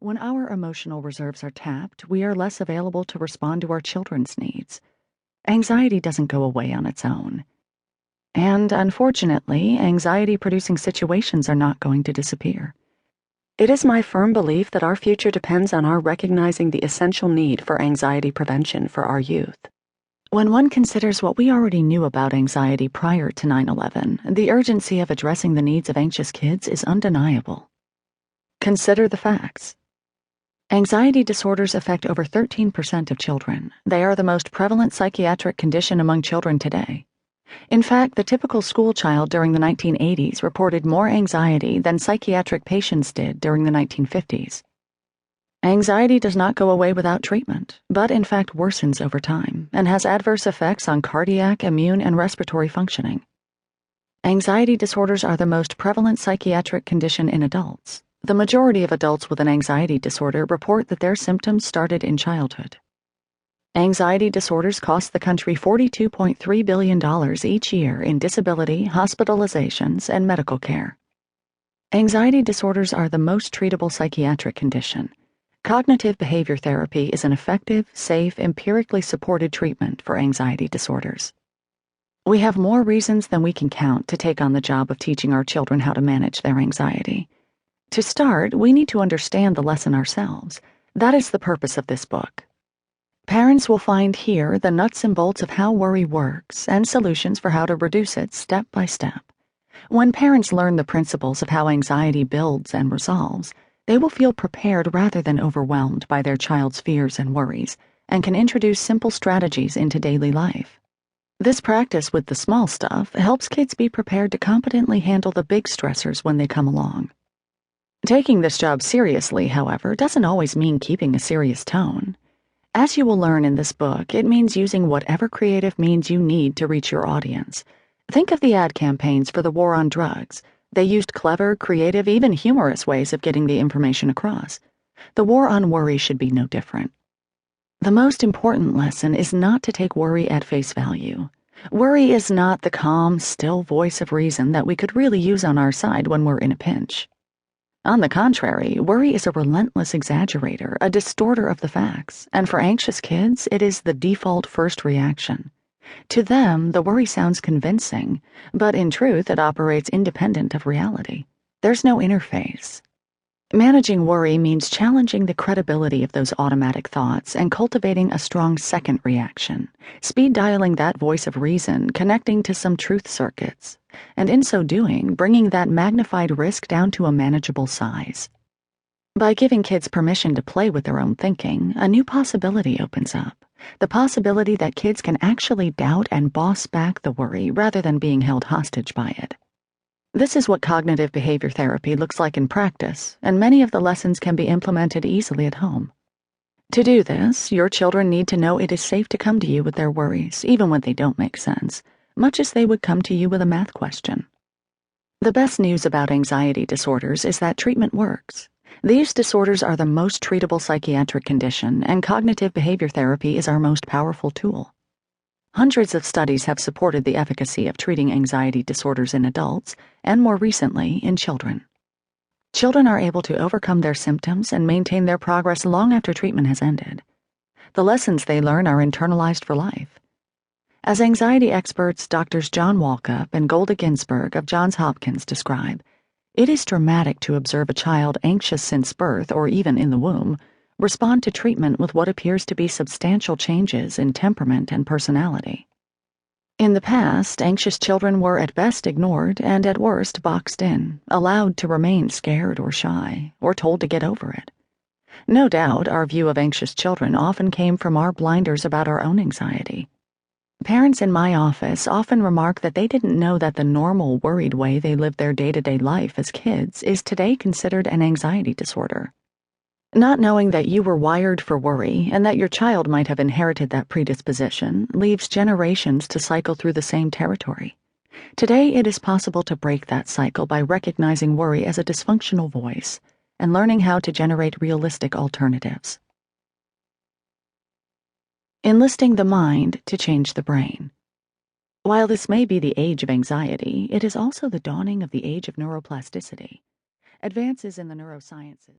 When our emotional reserves are tapped, we are less available to respond to our children's needs. Anxiety doesn't go away on its own. And unfortunately, anxiety-producing situations are not going to disappear. It is my firm belief that our future depends on our recognizing the essential need for anxiety prevention for our youth. When one considers what we already knew about anxiety prior to 9/11, the urgency of addressing the needs of anxious kids is undeniable. Consider the facts. Anxiety disorders affect over 13% of children. They are the most prevalent psychiatric condition among children today. In fact, the typical school child during the 1980s reported more anxiety than psychiatric patients did during the 1950s. Anxiety does not go away without treatment, but in fact worsens over time and has adverse effects on cardiac, immune, and respiratory functioning. Anxiety disorders are the most prevalent psychiatric condition in adults. The majority of adults with an anxiety disorder report that their symptoms started in childhood. Anxiety disorders cost the country $42.3 billion each year in disability, hospitalizations, and medical care. Anxiety disorders are the most treatable psychiatric condition. Cognitive behavior therapy is an effective, safe, empirically supported treatment for anxiety disorders. We have more reasons than we can count to take on the job of teaching our children how to manage their anxiety. To start, we need to understand the lesson ourselves. That is the purpose of this book. Parents will find here the nuts and bolts of how worry works and solutions for how to reduce it step by step. When parents learn the principles of how anxiety builds and resolves, they will feel prepared rather than overwhelmed by their child's fears and worries, and can introduce simple strategies into daily life. This practice with the small stuff helps kids be prepared to competently handle the big stressors when they come along. Taking this job seriously, however, doesn't always mean keeping a serious tone. As you will learn in this book, it means using whatever creative means you need to reach your audience. Think of the ad campaigns for the war on drugs. They used clever, creative, even humorous ways of getting the information across. The war on worry should be no different. The most important lesson is not to take worry at face value. Worry is not the calm, still voice of reason that we could really use on our side when we're in a pinch. On the contrary, worry is a relentless exaggerator, a distorter of the facts, and for anxious kids, it is the default first reaction. To them, the worry sounds convincing, but in truth, it operates independent of reality. There's no interface. Managing worry means challenging the credibility of those automatic thoughts and cultivating a strong second reaction, speed dialing that voice of reason, connecting to some truth circuits, and in so doing, bringing that magnified risk down to a manageable size. By giving kids permission to play with their own thinking, a new possibility opens up. The possibility that kids can actually doubt and boss back the worry rather than being held hostage by it. This is what cognitive behavior therapy looks like in practice, and many of the lessons can be implemented easily at home. To do this, your children need to know it is safe to come to you with their worries, even when they don't make sense, much as they would come to you with a math question. The best news about anxiety disorders is that treatment works. These disorders are the most treatable psychiatric condition, and cognitive behavior therapy is our most powerful tool. Hundreds of studies have supported the efficacy of treating anxiety disorders in adults, and more recently, in children. Children are able to overcome their symptoms and maintain their progress long after treatment has ended. The lessons they learn are internalized for life. As anxiety experts Drs. John Walkup and Golda Ginsberg of Johns Hopkins describe, it is dramatic to observe a child anxious since birth or even in the womb respond to treatment with what appears to be substantial changes in temperament and personality. In the past, anxious children were at best ignored and at worst boxed in, allowed to remain scared or shy, or told to get over it. No doubt, our view of anxious children often came from our blinders about our own anxiety. Parents in my office often remark that they didn't know that the normal, worried way they lived their day-to-day life as kids is today considered an anxiety disorder. Not knowing that you were wired for worry and that your child might have inherited that predisposition leaves generations to cycle through the same territory. Today, it is possible to break that cycle by recognizing worry as a dysfunctional voice and learning how to generate realistic alternatives. Enlisting the mind to change the brain. While this may be the age of anxiety, it is also the dawning of the age of neuroplasticity. Advances in the neurosciences